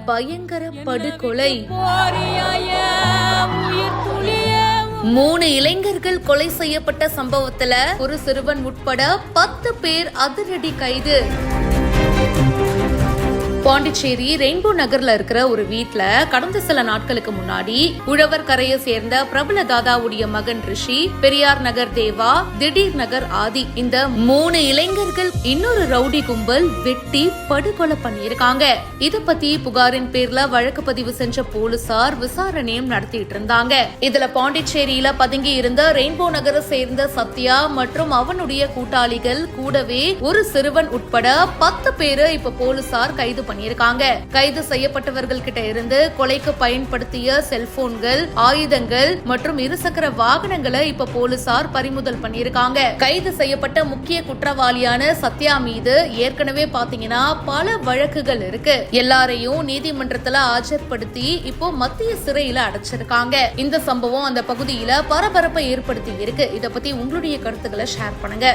பயங்கர படுகொலை. 3 இளைஞர்கள் கொலை செய்யப்பட்ட சம்பவத்துல ஒரு சிறுவன் உட்பட 10 பேர் அதிரடி கைது. பாண்டிச்சேரி ரெயின்போ நகர்ல இருக்கிற ஒரு வீட்ல கடந்த சில நாட்களுக்கு முன்னாடி உழவர் கரையை சேர்ந்த பிரபல தாதாவுடைய மகன் ரிஷி, பெரியார் நகர் தேவா, திடீர் நகர் ஆதி, இந்த 3 இளைஞர்கள் இன்னொரு ரவுடி கும்பல் வெட்டி படுகொலை பண்ணியிருக்காங்க. இத பத்தி புகாரின் பேர்ல வழக்கு பதிவு செஞ்ச போலீசார் விசாரணையும் நடத்திட்டு இருந்தாங்க. இதுல பாண்டிச்சேரியில பதுங்கி இருந்த ரெயின்போ நகரை சேர்ந்த சத்யா மற்றும் அவனுடைய கூட்டாளிகள் கூடவே ஒரு சிறுவன் உட்பட 10 பேரு இப்ப போலீசார் கைது பண்ணிருக்காங்க. கைது செய்யப்பட்டவர்கள் கிட்ட இருந்து கொலைக்கு பயன்படுத்திய செல்போன்கள், ஆயுதங்கள் மற்றும் இருசக்கர வாகனங்களை இப்ப போலீசார் பறிமுதல் பண்ணிருக்காங்க. கைது செய்யப்பட்ட முக்கிய குற்றவாளியான சத்யா மீது ஏற்கனவே பாத்தீங்கன்னா பல வழக்குகள் இருக்கு. எல்லாரையும் நீதிமன்றத்துல ஆஜர்படுத்தி இப்போ மத்திய சிறையில அடைச்சிருக்காங்க. இந்த சம்பவம் அந்த பகுதியில பரபரப்பை ஏற்படுத்தி இருக்கு. இத பத்தி உங்களுடைய கருத்துக்களை ஷேர் பண்ணுங்க.